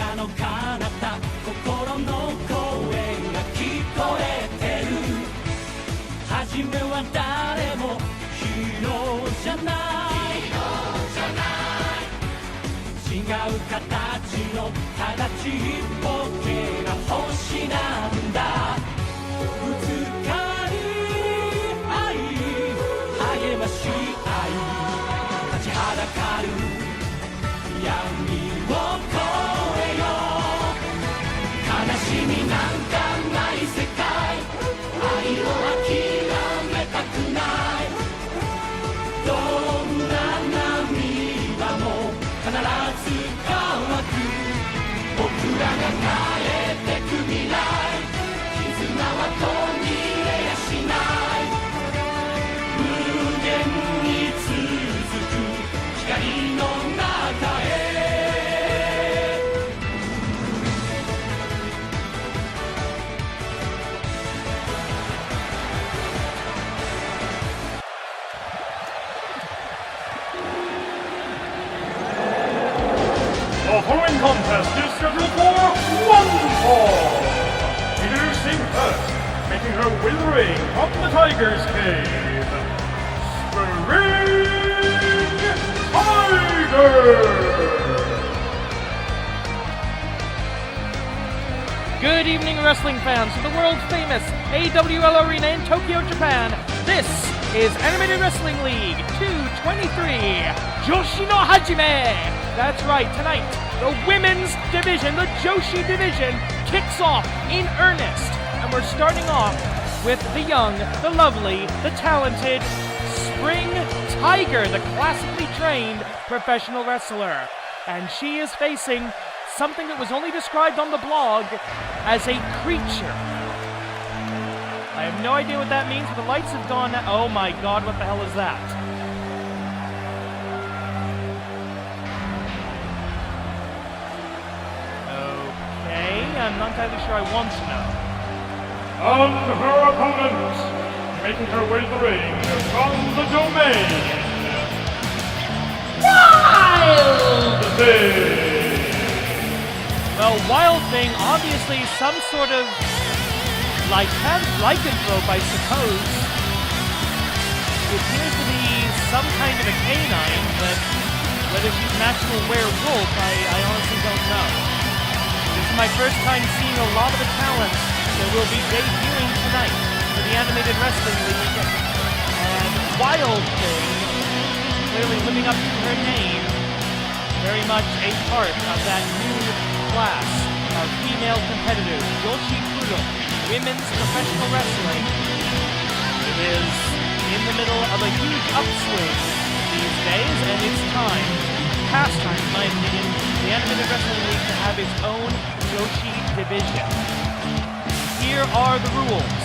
なの彼方心の声が聞こえてる初めは誰もヒーローじゃない違う形のただちっぽけな星なんだぶつかり合い励まし合い立ちはだかる闇を越えよう悲しみなんかない世界愛を諦めたくないどんな涙も必ず乾く僕らが変えてく未来絆は途切れやしない無限に続く光の中へThe following contest is scheduled for one fall. Introducing first, making her way to the ring from the Tiger's Cave, Spring Tiger! Good evening, wrestling fans from the world-famous AWL Arena in Tokyo, Japan. This is Animated Wrestling League 223, Joshi no Hajime. That's right, tonight, the women's division, the Joshi division, kicks off in earnest. And we're starting off with the young, the lovely, the talented Spring Tiger, the classically trained professional wrestler. And she is facing something that was only described on the blog as a creature. I have no idea what that means, but the lights have gone now. Oh my god, what the hell is that? Okay, I'm not entirely sure I want to know. And her opponent, making her way to the ring from the domain, Wild Thing! Well, Wild Thing, obviously some sort of lycanthrope, I suppose. It appears to be some kind of a canine, but whether she's an actual werewolf, I honestly don't know. This is my first time seeing a lot of the talent that will be debuting tonight for the Animated Wrestling League. And Wild Thing, clearly living up to her name, very much a part of that new class of female competitors, Joshi Kudo, women's professional wrestling. It is in the middle of a huge upswing these days, and it's time, past time in my opinion, the Animated Wrestling League to have its own Joshi division. Here are the rules.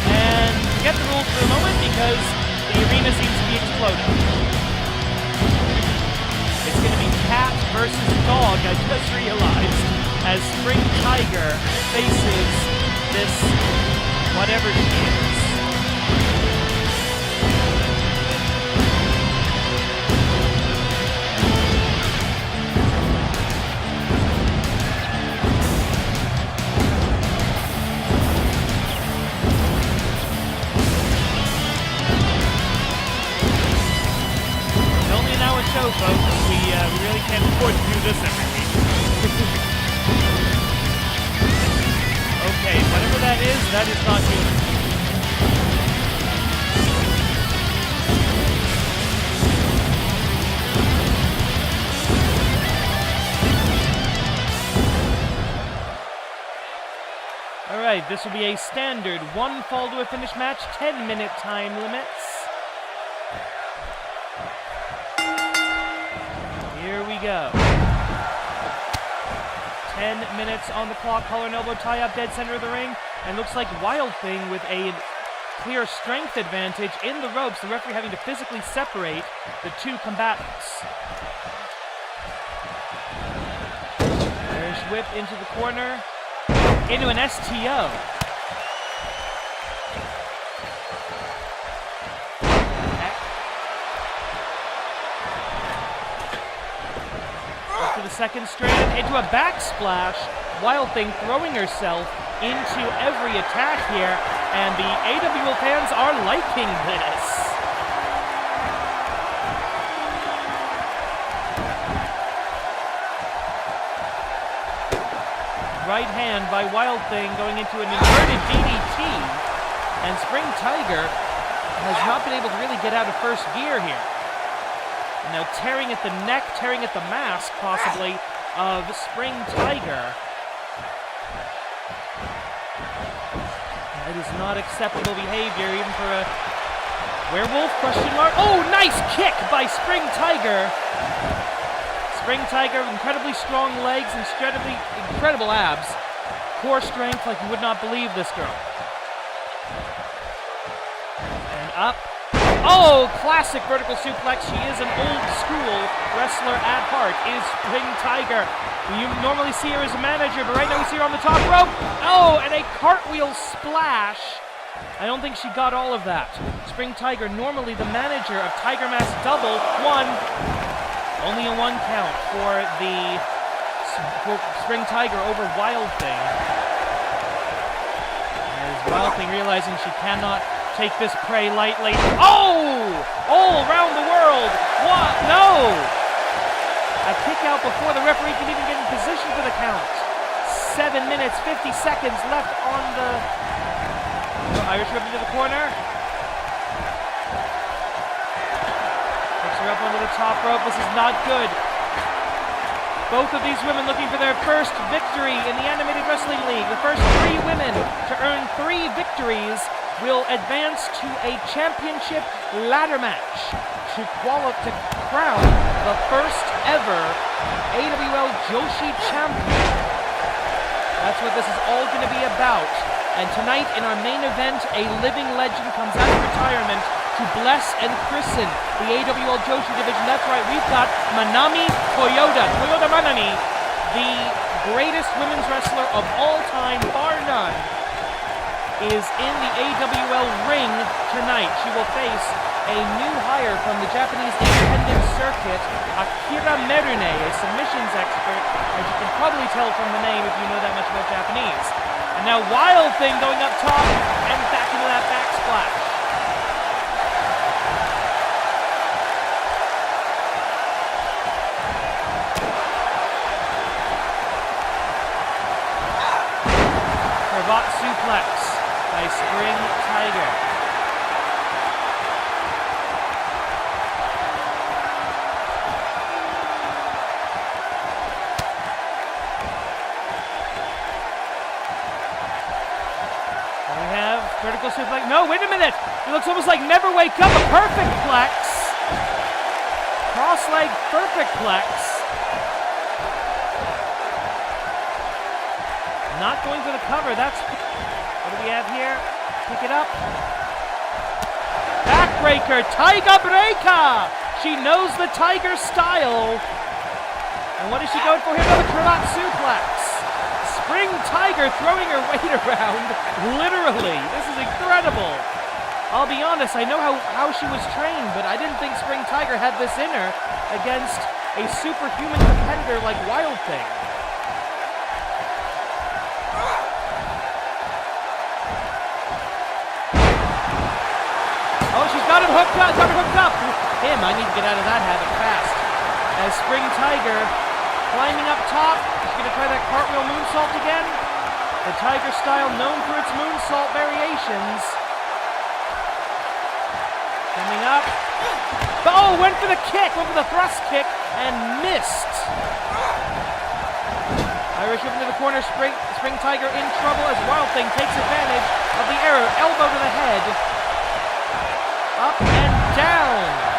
And forget the rules for a moment because the arena seems to be exploding. It's going to be cat versus dog, I just realized, as Spring Tiger faces this whatever she is. Show, folks. We really can't afford to do this every week. Okay, whatever that is not human. Alright, this will be a standard one fall to a finish match, 10-minute time limits. Here we go. 10 minutes on the clock, collar and elbow tie-up, dead center of the ring, and looks like Wild Thing with a clear strength advantage in the ropes, the referee having to physically separate the two combatants. Irish whip into the corner, into an STO. second straight into a backsplash. Wild Thing throwing herself into every attack here, and the AWL fans are liking this. Right hand by Wild Thing going into an inverted DDT, and Spring Tiger has not been able to really get out of first gear here. Now tearing at the neck, tearing at the mask, possibly, of Spring Tiger. That is not acceptable behavior, even for a werewolf, question mark. Oh, nice kick by Spring Tiger. Spring Tiger, incredibly strong legs, incredible abs. Core strength like you would not believe this girl. And up. Oh, classic vertical suplex. She is an old school wrestler at heart, is Spring Tiger. You normally see her as a manager, but right now we see her on the top rope. Oh, and a cartwheel splash. I don't think she got all of that. Spring Tiger, normally the manager of Tiger Mask Double, one. Only a one count for Spring Tiger over Wild Thing. As Wild Thing realizing she cannot take this prey lightly. Oh! All around the world! What? No! A kick out before the referee can even get in position for the count. 7 minutes, 50 seconds left on the Irish Whip into the corner. Picks her up onto the top rope. This is not good. Both of these women looking for their first victory in the Animated Wrestling League. The first 3 women to earn 3 victories will advance to a championship ladder match to crown the first ever AWL Joshi champion. That's what this is all going to be about. And tonight in our main event, a living legend comes out of retirement to bless and christen the AWL Joshi division. That's right, we've got Manami Toyota Manami, the greatest women's wrestler of all time, bar none, is in the AWL ring tonight. She will face a new hire from the Japanese independent circuit, Akira Merune, a submissions expert, as you can probably tell from the name if you know that much about Japanese. And now Wild Thing going up top and back into that backsplash. Cravat suplex by Spring Tiger. Vertical suplex. No, wait a minute. It looks almost like Never Wake Up. A perfect plex. Cross leg perfect plex. Not going for the cover. That's what do we have here? Pick it up. Backbreaker. Tiger Breaker. She knows the Tiger style. And what is she going for here? Another cravat suplex. Spring Tiger throwing her weight around, literally. This is incredible. I'll be honest, I know how she was trained, but I didn't think Spring Tiger had this in her against a superhuman competitor like Wild Thing. Oh, she's got him hooked up, I need to get out of that habit fast. As Spring Tiger climbing up top. She's going to try that cartwheel moonsault again. The Tiger style known for its moonsault variations. Coming up. Oh, went for the kick, went for the thrust kick, and missed. Irish Whip into the corner, Spring Tiger in trouble as Wild Thing takes advantage of the error. Elbow to the head. Up and down.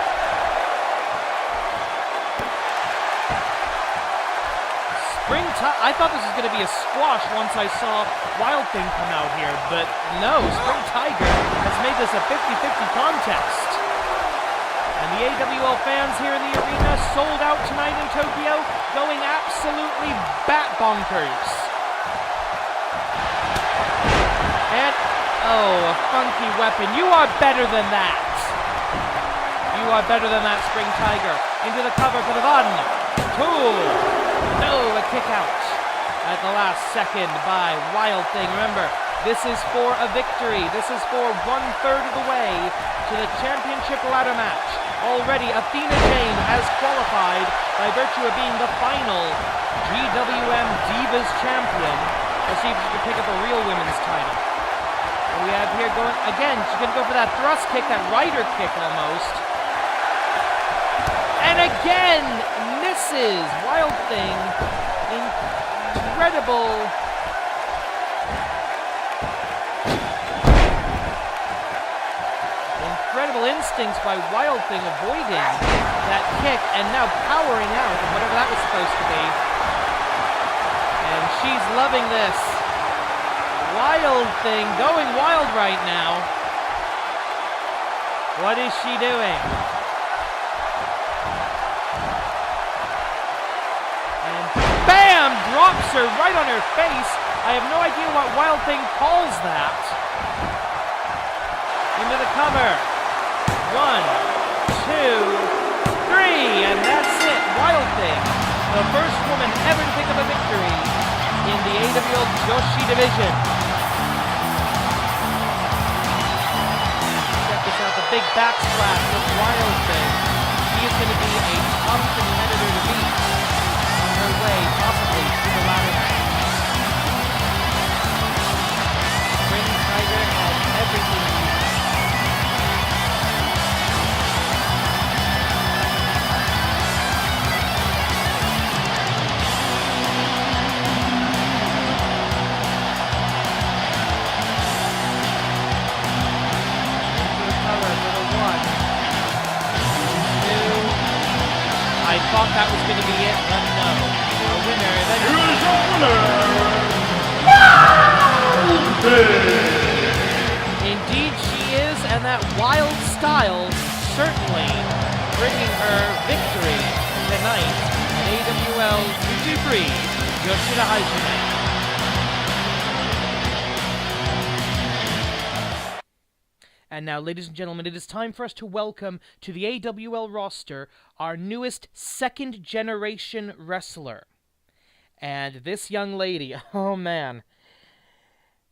I thought this was going to be a squash once I saw Wild Thing come out here, but no, Spring Tiger has made this a 50-50 contest. And the AWL fans here in the arena sold out tonight in Tokyo, going absolutely bat bonkers. And, oh, a funky weapon. You are better than that. You are better than that, Spring Tiger. Into the cover for the 1, 2. No, a kick out at the last second by Wild Thing. Remember, this is for a victory. This is for 1/3 of the way to the championship ladder match. Already, Athena Jane has qualified by virtue of being the final GWM Divas champion. Let's see if she can pick up a real women's title. And we have here going, again, she's going to go for that thrust kick, that rider kick almost. And again, misses. Wild Thing. Incredible. Incredible instincts by Wild Thing avoiding that kick and now powering out of whatever that was supposed to be. And she's loving this. Wild Thing going wild right now. What is she doing? And bam! Drops her right on her face. I have no idea what Wild Thing calls that. Into the cover. 1, 2, 3, and that's it. Wild Thing, the first woman ever to pick up a victory in the AWL Joshi division. Check this out, the big backsplash of Wild Thing. She is going to be a tough competitor to beat on her way, possibly, to the ladder match. Spring Tiger has everything she needs. I thought that was going to be it, but no. A winner. Here's your winner, Indeed she is, and that wild style certainly bringing her victory tonight at AWL 223 Joshi no Hajime. And now, ladies and gentlemen, it is time for us to welcome to the AWL roster our newest second-generation wrestler. And this young lady, oh man,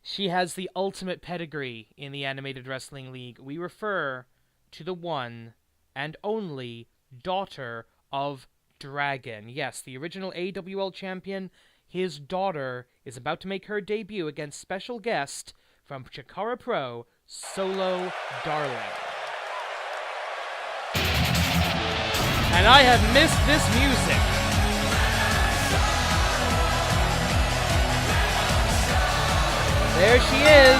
she has the ultimate pedigree in the Animated Wrestling League. We refer to the one and only daughter of Dragon. Yes, the original AWL champion, his daughter, is about to make her debut against special guest from Chikara Pro, Solo Darling. And I have missed this music. There she is.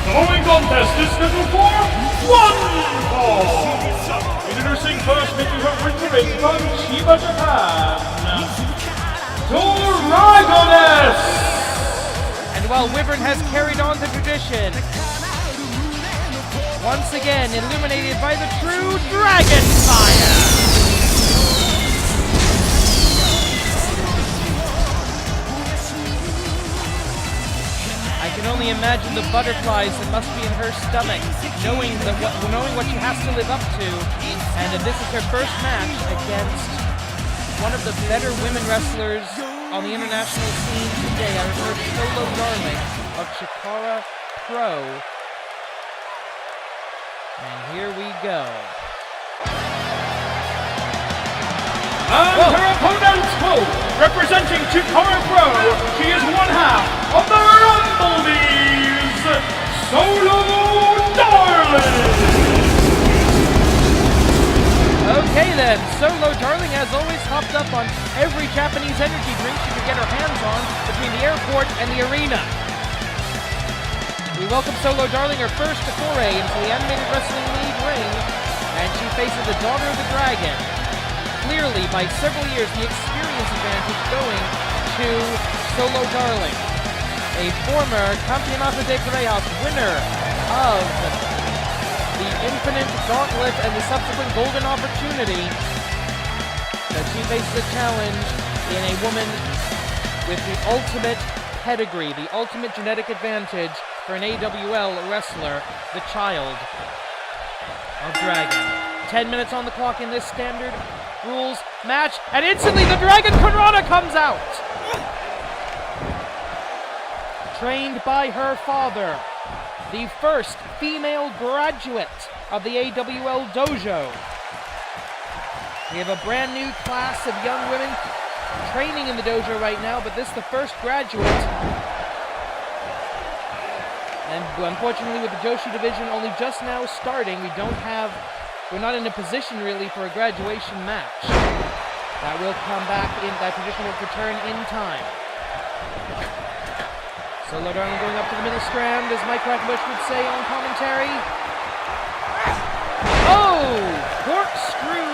The following contest is scheduled for one fall. Introducing first, making her way to the ring from Chiba, Japan, Dragoness. And while Wyvern has carried on the tradition, once again illuminated by the true Dragon Fire. I can only imagine the butterflies that must be in her stomach, knowing what she has to live up to, and that this is her first match against one of the better women wrestlers on the international scene today. I refer to Solo Darling of Chikara Pro. And here we go. And her opponent, representing Chikara Pro, she is one half of the Rumblebees, Solo Darling. Okay then, Solo Darling has always hopped up on every Japanese energy drink she could get her hands on between the airport and the arena. We welcome Solo Darling, her first foray into the Animated Wrestling League ring, and she faces the Daughter of the Dragon. Clearly, by several years, the experience advantage going to Solo Darling, a former Campeonato de Greyhouse winner of the Infinite Gauntlet and the subsequent Golden Opportunity, that she faces a challenge in a woman with the ultimate pedigree, the ultimate genetic advantage for an AWL wrestler, the child of Dragon. 10 minutes on the clock in this standard rules match, and instantly the Dragon Conrana comes out! Trained by her father, the first female graduate of the AWL dojo. We have a brand new class of young women training in the dojo right now, but this is the first graduate. And unfortunately with the Joshi division only just now starting, we're not in a position really for a graduation match. That will come back that position will return in time. Solo Darling going up to the middle strand, as Mike Quackenbush would say on commentary. Oh! Corkscrew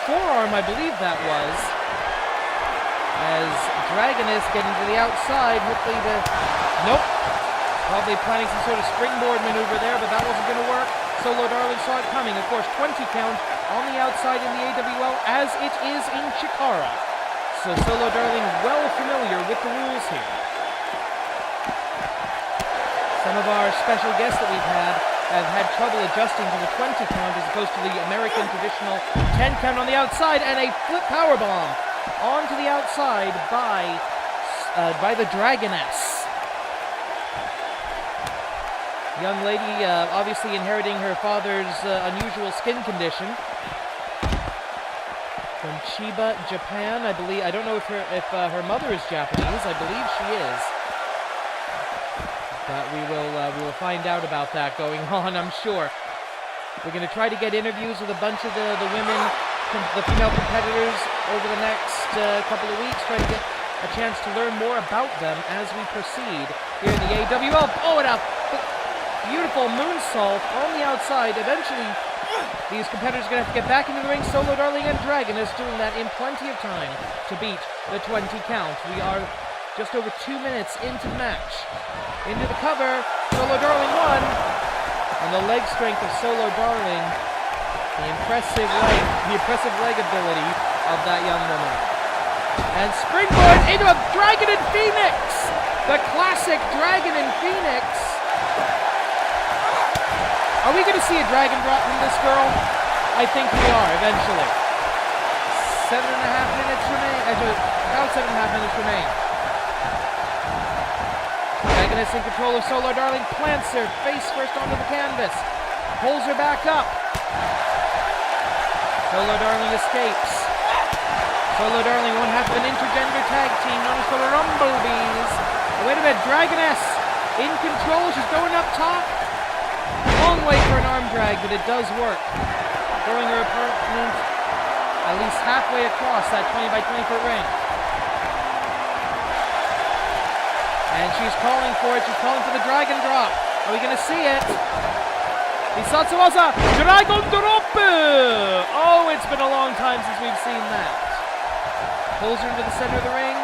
forearm, I believe that was. As Dragoness getting to the outside, hopefully nope. Probably planning some sort of springboard maneuver there, but that wasn't going to work. Solo Darling saw it coming. Of course, 20 count on the outside in the AWL, as it is in Chikara. So Solo Darling well familiar with the rules here. Some of our special guests that we've have had trouble adjusting to the 20 count as opposed to the American traditional 10 count on the outside, and a flip powerbomb onto the outside by the Dragoness. Young lady obviously inheriting her father's unusual skin condition. From Chiba, Japan, I believe. I don't know if her mother is Japanese. I believe she is. But we will find out about that going on, I'm sure. We're going to try to get interviews with a bunch of the women, the female competitors over the next couple of weeks, trying to get a chance to learn more about them as we proceed here in the AWL. Oh, and a beautiful moonsault on the outside. Eventually, these competitors are going to have to get back into the ring. Solo Darling and Dragoness doing that in plenty of time to beat the 20 count. We are just over 2 minutes into the match. Into the cover, Solo Darling won. And the leg strength of Solo Darling, the impressive leg ability of that young woman. And springboard into a Dragon and Phoenix! The classic Dragon and Phoenix. Are we going to see a dragon drop from this girl? I think we are, eventually. 7.5 minutes remain. About 7.5 minutes remain. Dragoness in control of Solo Darling, plants her face first onto the canvas, pulls her back up. Solo Darling escapes. Solo Darling, one half of an intergender tag team known as the Rumblebees. Oh, wait a minute, Dragoness in control, she's going up top. Long way for an arm drag, but it does work. Throwing her opponent at least halfway across that 20 by 20 foot ring. And she's calling for it. She's calling for the dragon drop. Are we going to see it? Hisatsuwaza Dragon Drop! Oh, it's been a long time since we've seen that. Pulls her into the center of the ring.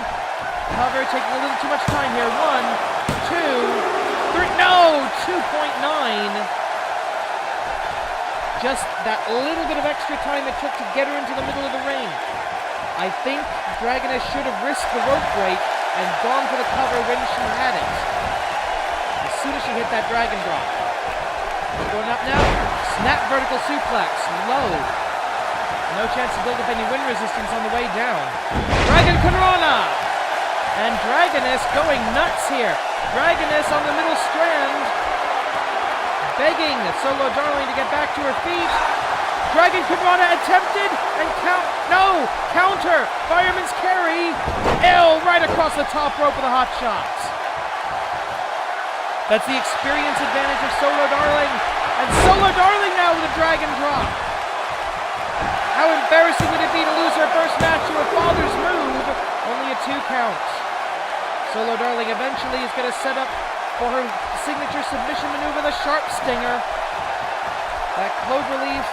Cover, taking a little too much time here. 1, 2, 3. No! 2.9. Just that little bit of extra time it took to get her into the middle of the ring. I think Dragoness should have risked the rope break and gone for the cover when she had it. As soon as she hit that dragon drop. Going up now. Snap vertical suplex. Low. No chance to build up any wind resistance on the way down. Dragon Conrana! And Dragoness going nuts here. Dragoness on the middle strand. Begging Solo Darling to get back to her feet. Dragon Conrana attempted and counter. Fireman's carry. Right across the top rope with a hot shot. That's the experience advantage of Solo Darling. And Solo Darling now with a dragon drop. How embarrassing would it be to lose her first match to her father's move? Only a 2 count. Solo Darling eventually is going to set up for her signature submission maneuver, the Sharp Stinger. That cloverleaf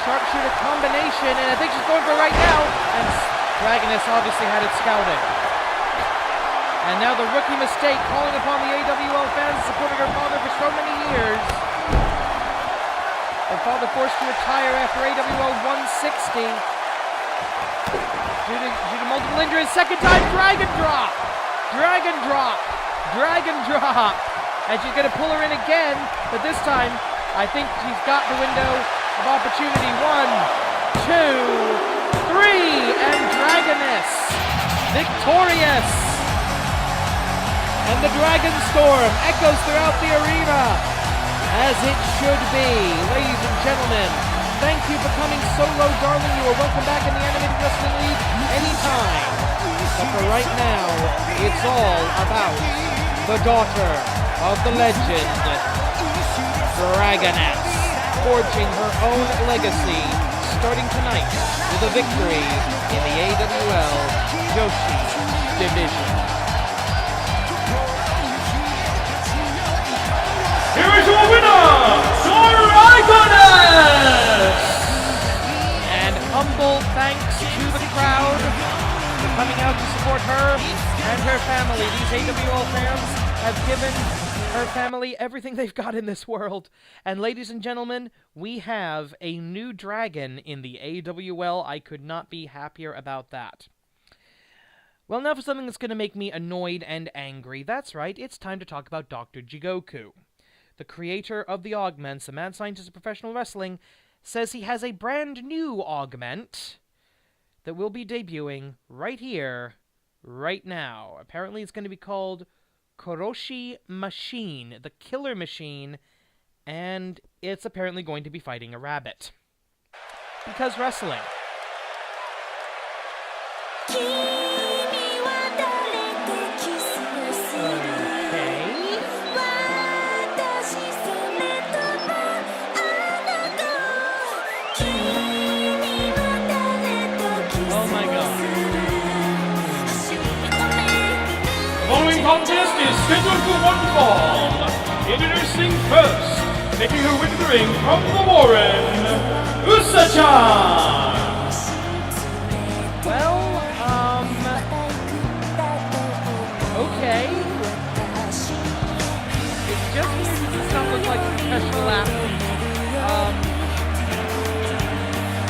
sharpshooter combination, and I think she's going for it right now. And Dragoness obviously had it scouted. And now the rookie mistake, calling upon the AWL fans supporting her father for so many years. Her father forced to retire after AWL 160. Due to multiple injuries. Second time, Dragon Drop! Dragon Drop! Dragon Drop! And she's going to pull her in again, but this time, I think she's got the window of opportunity. 1, 2, Yes! Victorious! And the Dragon Storm echoes throughout the arena, as it should be. Ladies and gentlemen, thank you for coming solo, darling. You are welcome back in the Animated Wrestling League anytime. But for right now, it's all about the daughter of the legend, Dragoness, forging her own legacy, starting tonight with a victory in the AWL Joshi division. Here is your winner, Dragoness! And humble thanks to the crowd for coming out to support her and her family. These AWL fans have given her family everything they've got in this world. And ladies and gentlemen, we have a new dragon in the AWL. I could not be happier about that. Well, now for something that's going to make me annoyed and angry. That's right, it's time to talk about Dr. Jigoku. The creator of the augments, the mad scientist of professional wrestling, says he has a brand new augment that will be debuting right here, right now. Apparently it's going to be called Kuroshi Machine, the Killer Machine, and it's apparently going to be fighting a rabbit. Because wrestling. The following contest is scheduled for one fall. Introducing first, making her way to the ring from the Warren, Usa-chan! Well, okay. It's just weird he does not look like a professional athlete.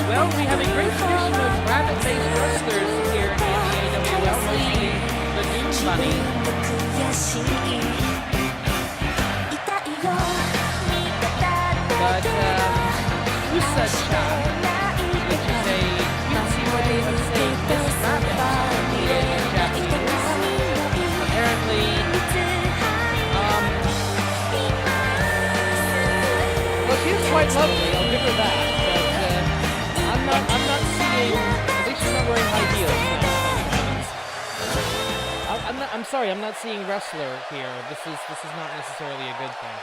Well, we have a great tradition of rabbit-based wrestlers here in the AWL, mostly the new money. But, Usa-chan, which is a cutesy way of saying Miss Rabbit in Japanese, apparently, well, she is quite lovely, I'll give her that, but, I'm not seeing, at least she's not wearing high heels. I'm sorry, I'm not seeing wrestler here. This is not necessarily a good thing.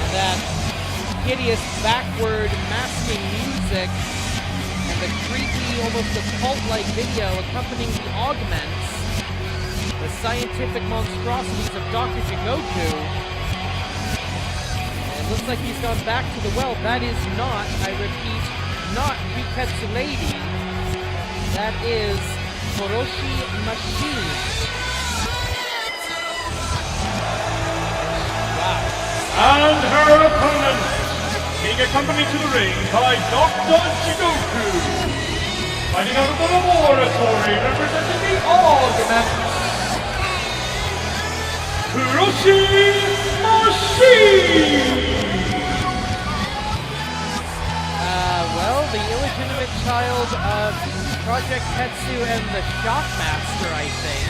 That hideous backward masking music and the creepy, almost occult-like video accompanying the augments, the scientific monstrosities of Dr. Jigoku. It looks like he's gone back to the well. That is not, I repeat, not Riketsu Lady. That is Kuroshi Machine. Wow. And her opponent, being accompanied to the ring by Dr. Jigoku, fighting out of the laboratory representing the augments, Kuroshi Machine! Well, the illegitimate child of Project Tetsu and the Shockmaster, I think.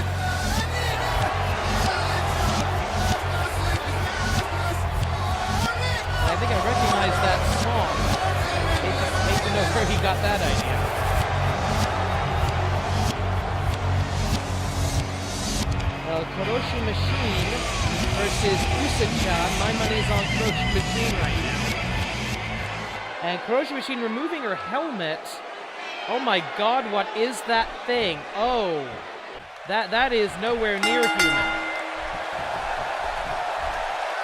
I think I recognize that song. Hate to know where he got that idea. Well, Kuroshi Machine versus Usa-chan. My money's on Kuroshi Machine right now. And Kuroshi Machine removing her helmet. Oh my god, what is that thing? Oh, that is nowhere near human.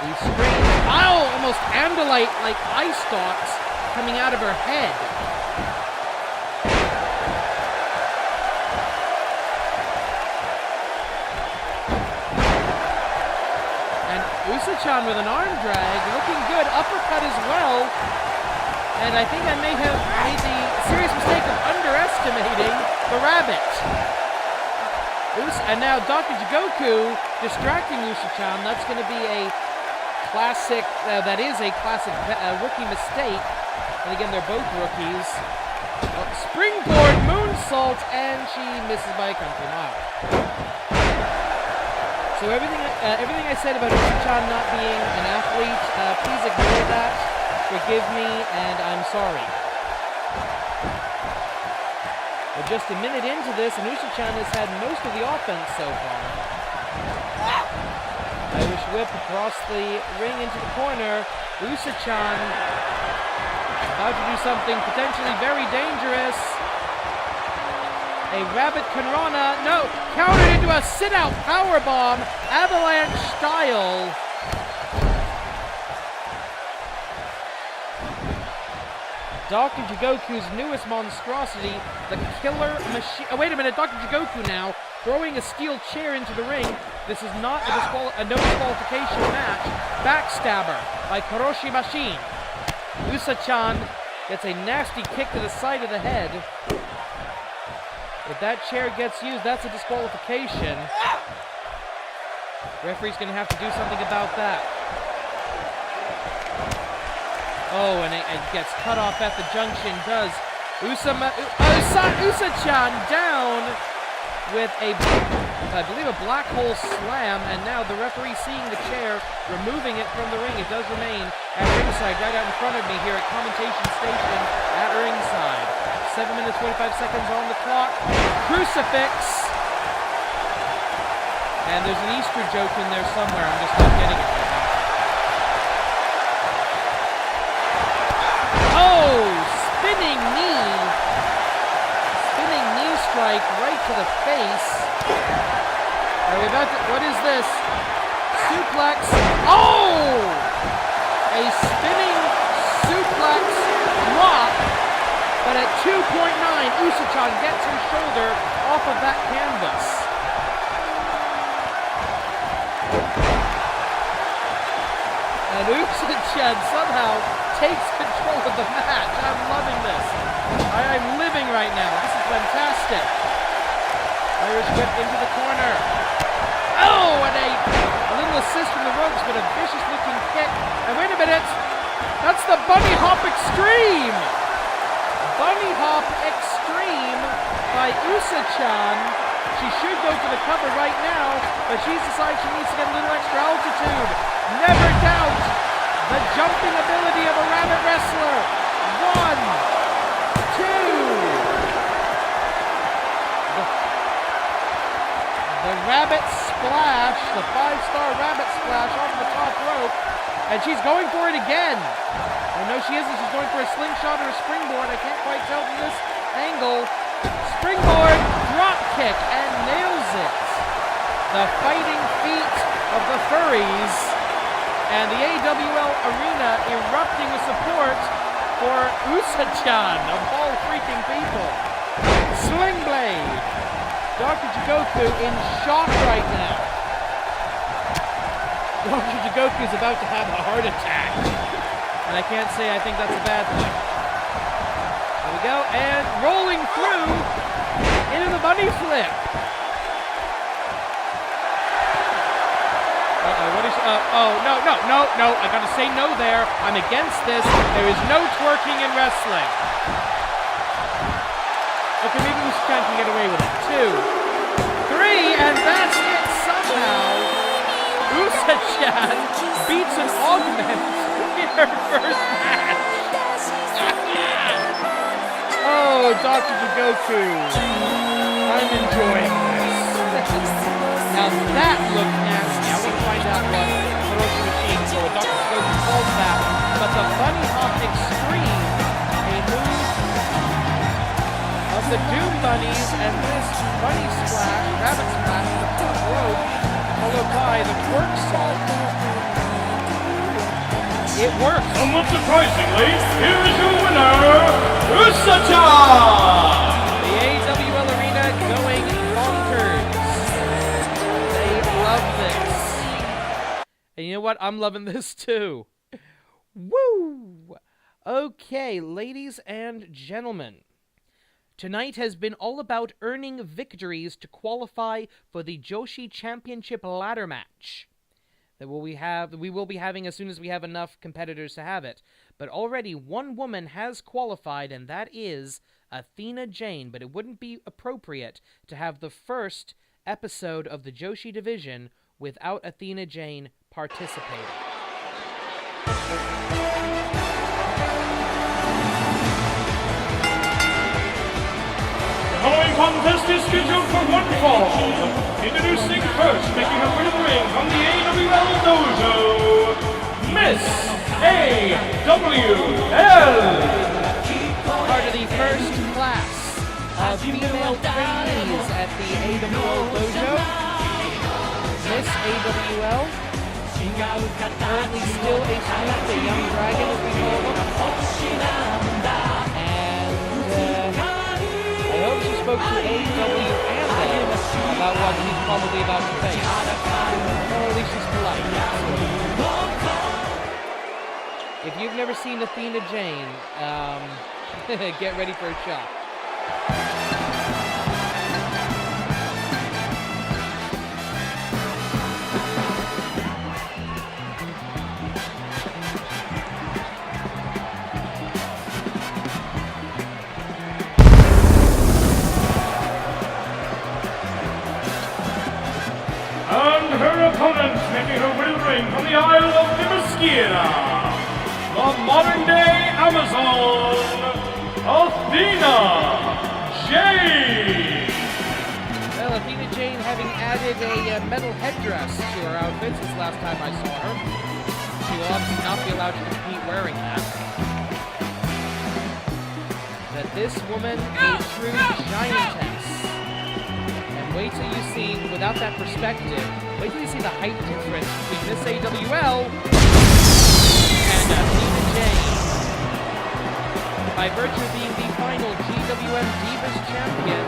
These strange, almost Andalite-like eye stalks coming out of her head. And Usa-chan with an arm drag, looking good, uppercut as well. And I think I may have made the serious mistake of underestimating the rabbit. And now Dr. Jigoku distracting Usa-chan. That's going to be a classic, that is a classic rookie mistake. And again, they're both rookies. Springboard moonsault, and she misses by a country mile. So everything I said about Usa-chan not being an athlete, please ignore that. Forgive me, and I'm sorry. But just a minute into this, and Usa-chan has had most of the offense so far. Irish whip across the ring into the corner. Usa-chan about to do something potentially very dangerous. A rabbit Kanrana. No! Countered into a sit-out powerbomb. Avalanche style. Dr. Jigoku's newest monstrosity, the killer machine. Oh, wait a minute. Dr. Jigoku now throwing a steel chair into the ring. This is not a no disqualification match. Backstabber by Karoshi Machine. Usa-chan gets a nasty kick to the side of the head. If that chair gets used, that's a disqualification. Referee's going to have to do something about that. Oh, and it gets cut off at the junction, does. Usa-chan down with a, I believe, a black hole slam, and now the referee seeing the chair, removing it from the ring. It does remain at ringside, right out in front of me here at commentation station at ringside. 7 minutes, 45 seconds on the clock. Crucifix! And there's an Easter joke in there somewhere. I'm just not getting it right now. Oh! Spinning knee. Spinning knee strike right to the face. Are we about to... What is this? Suplex. Oh! A spinning suplex drop. But at 2.9, Usa-chan gets her shoulder off of that canvas. And Usa-chan somehow takes control of the match. I'm loving this. I'm living right now. This is fantastic. Irish whip into the corner. Oh, and a little assist from the ropes, but a vicious-looking kick. And wait a minute. That's the Bunny Hop Extreme. Bunny Hop Extreme by Usa-chan. She should go for the cover right now, but she's decided she needs to get a little extra altitude. Never doubt the jumping ability of a rabbit wrestler. 1, 2. The rabbit splash, the 5-star rabbit splash off the top rope, and she's going for it again. Oh, no, she isn't. She's going for a slingshot or a springboard. I can't quite tell from this angle. Springboard, drop kick, and nails it. The fighting feet of the furries. And the AWL arena erupting with support for Usa-chan, of all freaking people. Sling blade. Dr. Jigoku in shock right now. Dr. Jigoku's about to have a heart attack. And I can't say I think that's a bad thing. There we go, and rolling through into the bunny flip. Uh-oh, what is, no, I gotta say no there. I'm against this. There is no twerking in wrestling. Okay, maybe Usa-chan can get away with it. 2, 3, and that's it somehow. Usa-chan beats an augment in her first match. Oh, Dr. Jigoku. I'm enjoying this. Now that looked nasty. I want to find out what Karoshi Machine or Dr. Jigoku calls that. But the Bunny Hop Extreme, a move of the Doom Bunnies, and this bunny splash, rabbit splash, the top rope, followed by the twerk salt. It works. Somewhat surprisingly, here is your winner, Usa-chan! The AWL arena going bonkers. They love this. And you know what? I'm loving this too. Woo! Okay, ladies and gentlemen. Tonight has been all about earning victories to qualify for the Joshi Championship ladder match. that we will be having as soon as we have enough competitors to have it. But already one woman has qualified, and that is Athena Jane. But it wouldn't be appropriate to have the first episode of the Joshi division without Athena Jane participating. The following contest is scheduled for one fall. Introducing first, making her way to the ring from the AWL Dojo, Miss AWL. Part of the first class of female trainees at the AWL Dojo, Miss AWL, currently still a student, a young dragon as we call them, and I hope she spoke to AW and them about what she's probably about to face. Or at least she's polite. If you've never seen Athena Jane, get ready for a shock. And her opponent, making her way to the ring from the Isle of Themyscira, the modern-day Amazon, Athena Jane. Well, Athena Jane having added a metal headdress to her outfit since last time I saw her. She will obviously not be allowed to compete wearing that. That this woman, a true giantess. And wait till you see, without that perspective, wait till you see the height difference between Miss AWL and Athena Jane. By virtue of being the final GWM Divas champion,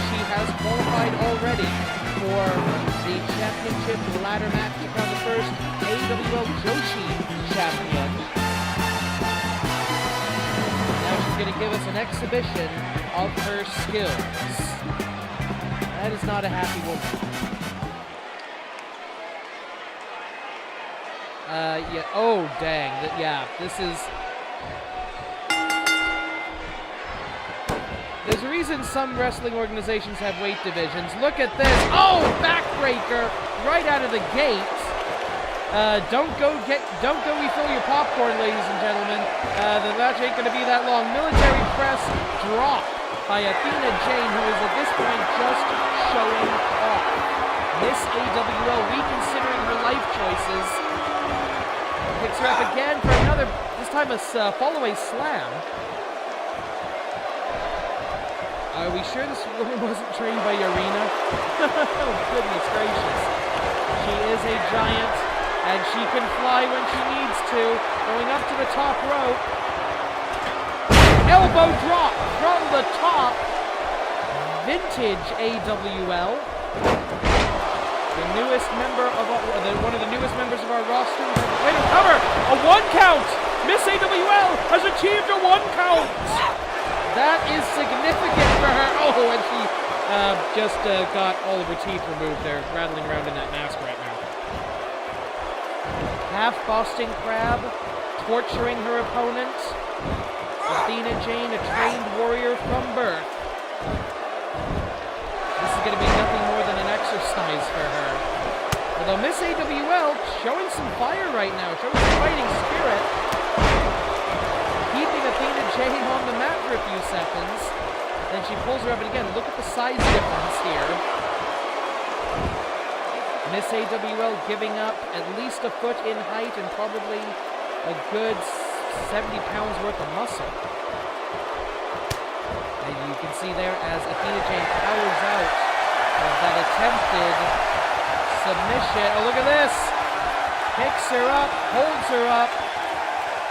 she has qualified already for the championship ladder match to crown the first AWL Joshi champion. Now she's going to give us an exhibition of her skills. That is not a happy woman. Yeah, oh dang, yeah, this is... There's a reason some wrestling organizations have weight divisions. Look at this. Oh, backbreaker right out of the gate. Don't go refill your popcorn, ladies and gentlemen. The match ain't going to be that long. Military press drop by Athena Jane, who is at this point just showing off. Miss AWL reconsidering her life choices. Picks her up again for another, this time a fall-away slam. Are we sure this woman wasn't trained by Arena? Oh, goodness gracious. She is a giant, and she can fly when she needs to. Going up to the top rope. Elbow drop from the top. Vintage AWL. The newest member of one of the newest members of our roster. Wait, a cover! A 1 count! Miss AWL has achieved a 1 count! That is significant for her. Oh, and she just got all of her teeth removed. They're rattling around in that mask right now. Half Boston Crab, torturing her opponent. Athena Jane, a trained warrior from birth. This is going to be nothing more than an exercise for her. Although Miss AWL showing some fire right now, showing some fighting spirit. Keeping Athena Jane on the mat for a few seconds. Then she pulls her up, and again, look at the size difference here. Miss AWL giving up at least a foot in height and probably a good 70 pounds worth of muscle. And you can see there as Athena Jane powers out of that attempted submission. Oh, look at this! Picks her up, holds her up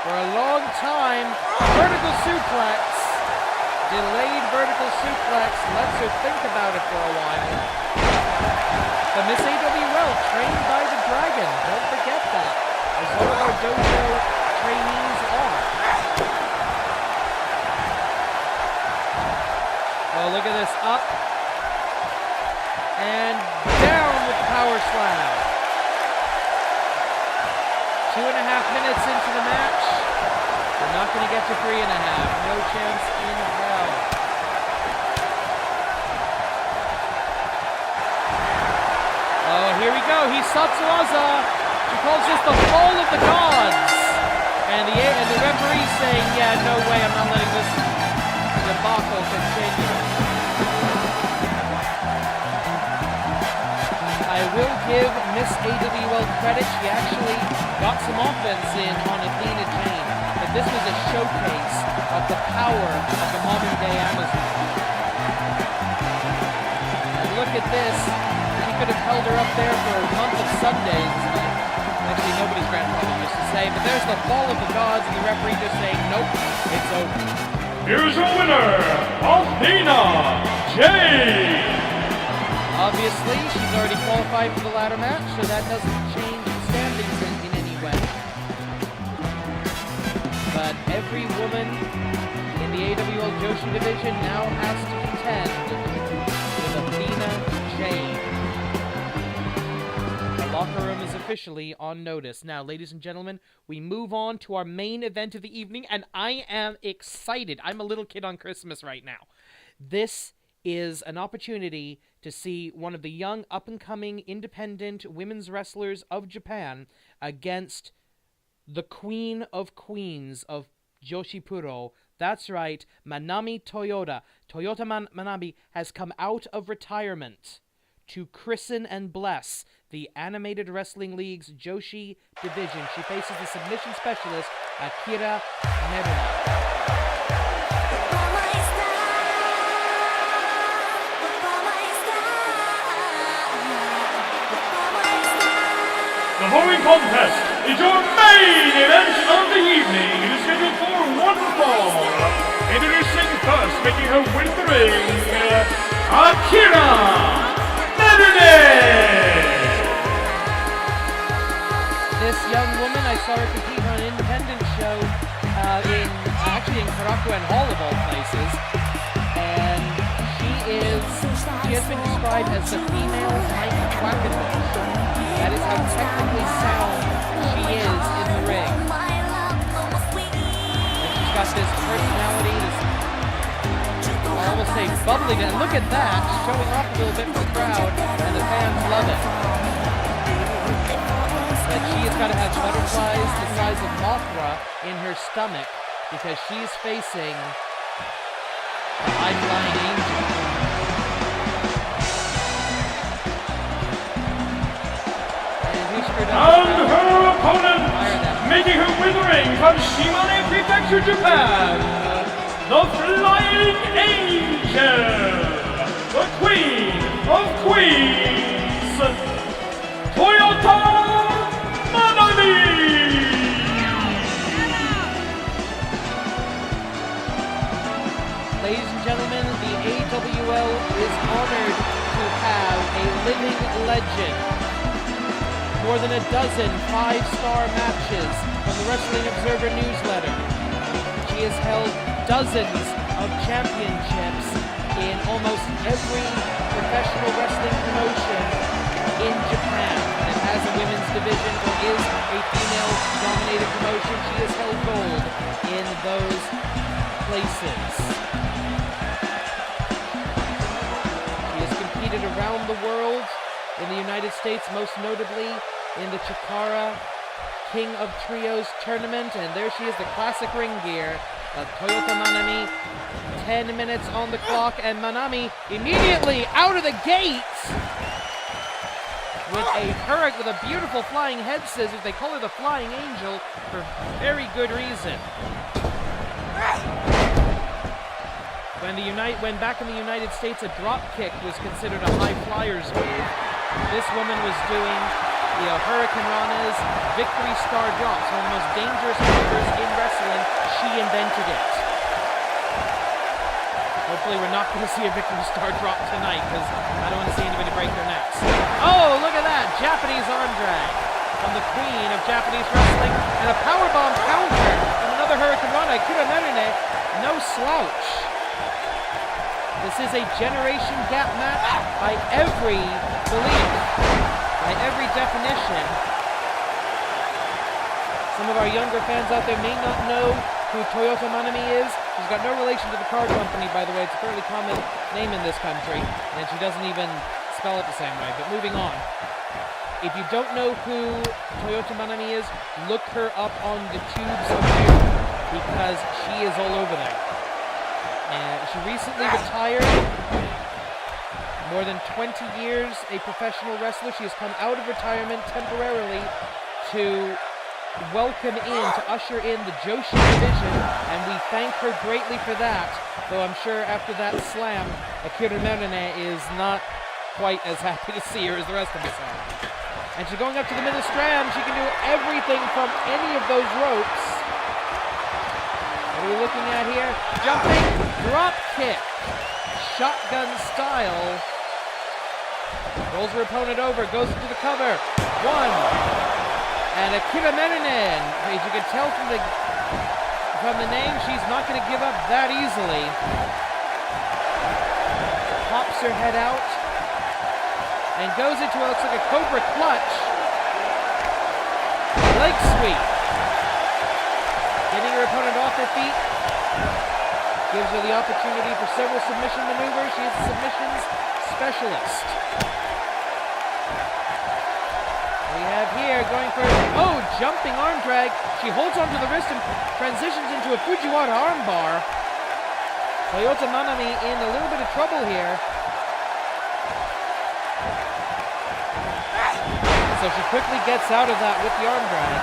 for a long time. Vertical suplex. Delayed vertical suplex. Lets her think about it for a while. But Miss AWL, trained by the Dragon. Don't forget that. As all of our dojo trainees are. Oh, look at this. Up. And down with power slam. minutes into the match. We're not going to get to 3.5. No chance in hell. Oh, here we go. He's Satsuwaza. She calls this the fall of the gods. And the referee's saying, yeah, no way, I'm not letting this debacle continue. I will give Miss AWL credit. She actually got some offense in on Athena Jane. But this was a showcase of the power of the modern day Amazon. And look at this. She could have held her up there for a month of Sundays. Actually, nobody's grandfather used to say. But there's the fall of the gods, and the referee just saying, nope, it's over. Here's your winner, Athena Jane. Obviously, she's already qualified for the ladder match, so that doesn't change standings in any way. But every woman in the AWL Joshi division now has to contend with Athena Jane. The locker room is officially on notice. Now, ladies and gentlemen, we move on to our main event of the evening, and I am excited. I'm a little kid on Christmas right now. This is an opportunity to see one of the young, up-and-coming, independent women's wrestlers of Japan against the Queen of Queens of Joshi Puro. That's right, Manami Toyota. Toyota Manami has come out of retirement to christen and bless the Animated Wrestling League's Joshi division. She faces the submission specialist, Akira Neruna. The following contest is your main event of the evening. It is scheduled for one fall. Introducing first, making her way to the ring, Akira Neruna. This young woman, I saw her compete on an independent show in Karaku and Hall of all places, and she has been described as the female Mike Quackenbush. That is how technically sound she is in the ring. And she's got this personality, I'll almost say bubbly. And look at that, showing off a little bit for the crowd, and the fans love it. But she has got to have butterflies the size of Mothra in her stomach because she's facing a high-flying angel. And her opponent, making her way to the ring from Shimane Prefecture, Japan, the Flying Angel, the Queen of Queens, Toyota Manami! Ladies and gentlemen, the AWL is honored to have a living legend. More than a dozen 5-star matches from the Wrestling Observer newsletter. She has held dozens of championships in almost every professional wrestling promotion in Japan that has a women's division or is a female-dominated promotion. She has held gold in those places. She has competed around the world. In the United States, most notably in the Chikara King of Trios tournament. And there she is, the classic ring gear of Toyota Manami. 10 minutes on the clock, and Manami immediately out of the gates with a beautiful flying head scissors. They call her the Flying Angel for very good reason. When back in the United States, a drop kick was considered a high flyer's move. This woman was doing, Hurricane Rana's Victory Star drops, one of the most dangerous maneuvers in wrestling. She invented it. Hopefully we're not going to see a Victory Star drop tonight, because I don't want to see anybody break their necks. Oh, look at that! Japanese arm drag from the queen of Japanese wrestling, and a powerbomb counter from another Hurricane Rana, Akira Neruna, no slouch. This is a generation gap match by every belief, by every definition. Some of our younger fans out there may not know who Toyota Manami is. She's got no relation to the car company, by the way. It's a fairly common name in this country, and she doesn't even spell it the same way. But moving on. If you don't know who Toyota Manami is, look her up on the tubes of YouTube, because she is all over there. And she recently retired. More than 20 years a professional wrestler. She has come out of retirement temporarily to welcome in, to usher in the Joshi division, and we thank her greatly for that, though I'm sure after that slam, Akira Merune is not quite as happy to see her as the rest of us are. And she's going up to the middle strand. She can do everything from any of those ropes. What are we looking at here? Jumping, drop kick, shotgun style. Rolls her opponent over, goes into the cover. One. And Akira Merune, as you can tell from the name, she's not going to give up that easily. Pops her head out and goes into what looks like a Cobra clutch. Leg sweep. Getting her opponent off her feet. Gives her the opportunity for several submission maneuvers. She is a submissions specialist. We have here going for, jumping arm drag. She holds onto the wrist and transitions into a Fujiwara armbar. Toyota Manami in a little bit of trouble here. So she quickly gets out of that with the arm drag.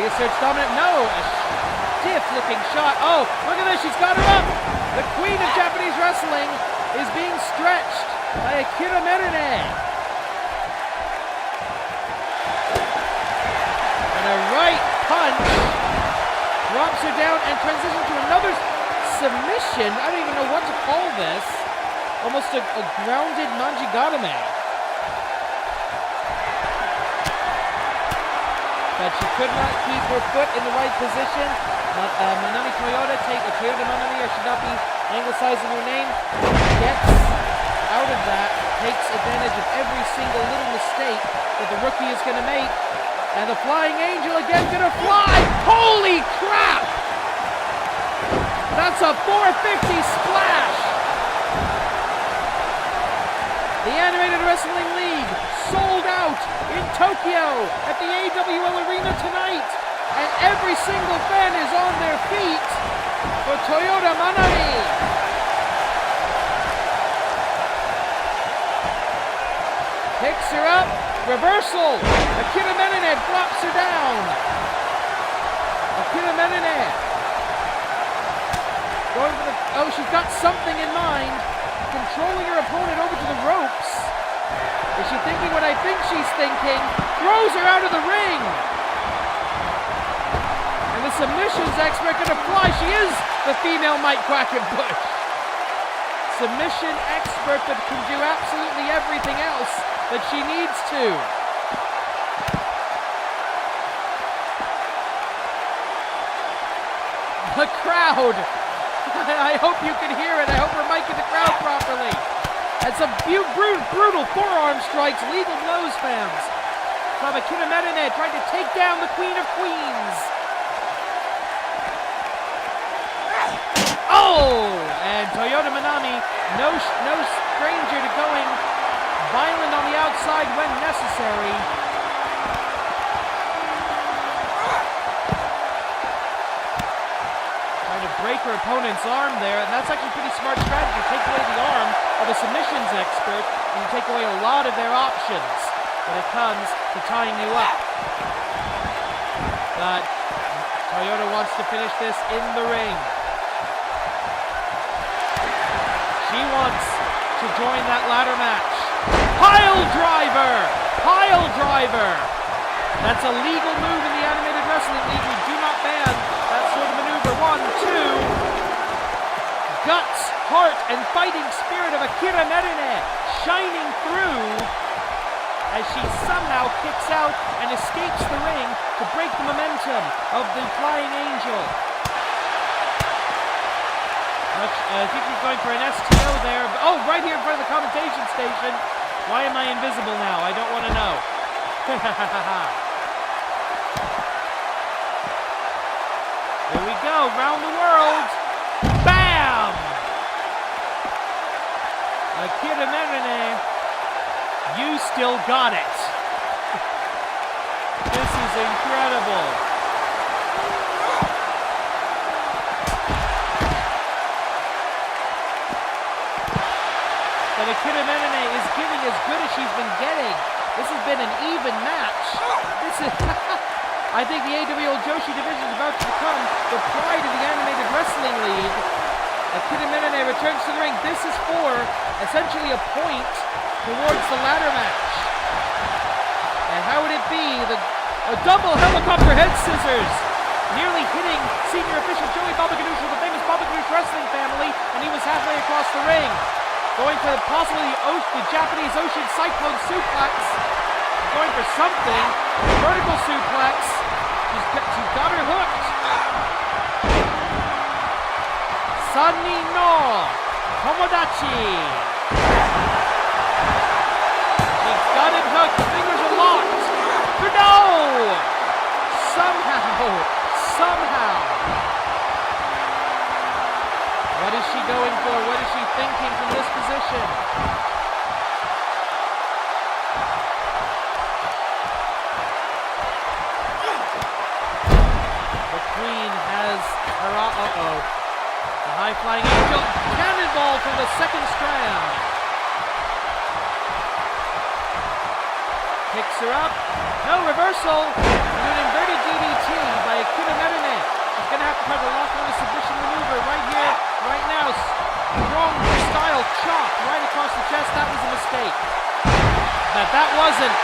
Reasserts dominant. No! A stiff looking shot. Oh, look at this. She's got her up. The queen of Japanese wrestling is being stretched by Akira Merune. And a right punch drops her down and transitions to another submission. I don't even know what to call this. Almost a grounded Manjigatame. But she could not keep her foot in the right position. Manami Toyota, Toyota Manami, I should not be anglicizing her name, gets out of that, takes advantage of every single little mistake that the rookie is going to make. And the Flying Angel again gonna fly! Holy crap! That's a 450 splash! The Animated Wrestling League sold out in Tokyo at the AWL Arena tonight, and every single fan is on their feet for Toyota Manami. Picks her up. Reversal! Akira Merune drops her down. Akira Merune going for the... Oh, she's got something in mind. Controlling her opponent over to the ropes. Is she thinking what I think she's thinking? Throws her out of the ring. And the submissions expert gonna fly. She is the female Mike Quackenbush. Submission expert that can do absolutely everything else that she needs to. The crowd. I hope you can hear it. I hope we're miking the crowd properly. And some brutal forearm strikes, lethal blows, fans. From Akira Merune trying to take down the Queen of Queens. Oh! And Toyota Manami, no stranger to going violent on the outside when necessary. Trying to break her opponent's arm there, and that's actually a pretty smart strategy. Take away the arm of a submissions expert, and you take away a lot of their options when it comes to tying you up. But Toyota wants to finish this in the ring. She wants to join that ladder match. Pile driver! Pile driver! That's a legal move in the Animated Wrestling League. We do not ban that sort of maneuver. 1, 2. Guts, heart, and fighting spirit of Akira Merune shining through as she somehow kicks out and escapes the ring to break the momentum of the Flying Angel. I think he's going for an STO there. Oh, right here in front of the commentation station. Why am I invisible now? I don't want to know. Here we go, round the world. Bam! Akira Merine, you still got it. This is incredible. But Akira Merine is giving as good as she's been getting. This has been an even match. This is I think the AWL Joshi division is about to become the pride of the Animated Wrestling League. Akira Merine returns to the ring. This is for essentially a point towards the ladder match. And how would it be? A double helicopter head scissors, nearly hitting senior official Joey Baba Ganoush of the famous Baba Ganoush wrestling family, and he was halfway across the ring. Going for possibly the Japanese Ocean Cyclone Suplex. Going for something. Vertical suplex. She's got her hooked. Sunny no Tomodachi. She's got it hooked. The fingers are locked. But no! Somehow. What is she going for? What is she thinking from this position? The Queen has her... Uh-oh. The high-flying angel. Cannonball from the second strand. Picks her up. No, reversal. And an inverted DDT by Akira Merine. She's going to have to try to lock on a submission maneuver right here, right now. Strong style chop right across the chest. That was a mistake. But that wasn't.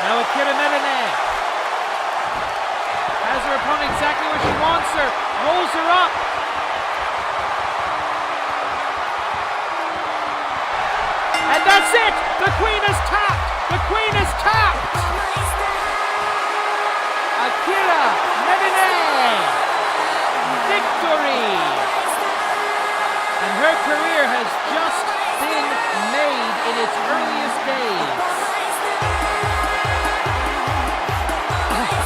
Now Akira Merine has her opponent exactly where she wants her. Rolls her up. And that's it! The Queen is tapped! The Queen is tapped! Akira Merine! Victory! And her career has just been made in its earliest days.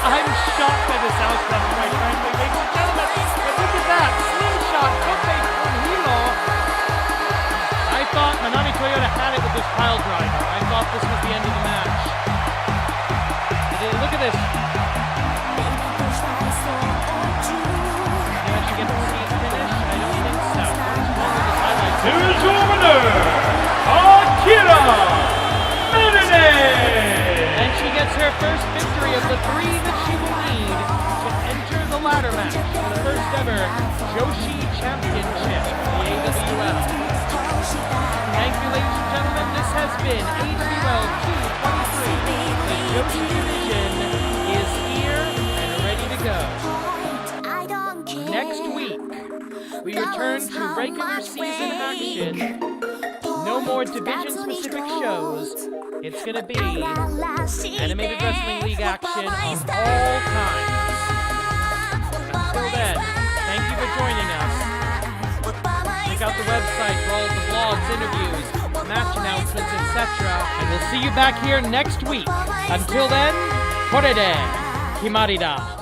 I'm shocked by this outcome, quite frankly, ladies and gentlemen. But look at that! Slingshot, Kote Hilo. I thought Manami Toyota had it with this pile driver. I thought this was the end of the match. Look at this. Did you get to see it finish? I don't think so. Here's your winner, Akira Merine! And she gets her first victory of the 3 that she will need to enter the ladder match for the first ever Joshi Championship for the AWL. Thank you, ladies and gentlemen. This has been AWL 223. The Joshi division is here and ready to go. Next week, we return to regular season action. No more division-specific shows. It's going to be Animated Wrestling League action of all kinds. Until then, thank you for joining us. Check out the website for all the blogs, interviews, match announcements, etc. And we'll see you back here next week. Until then, korede kimarida.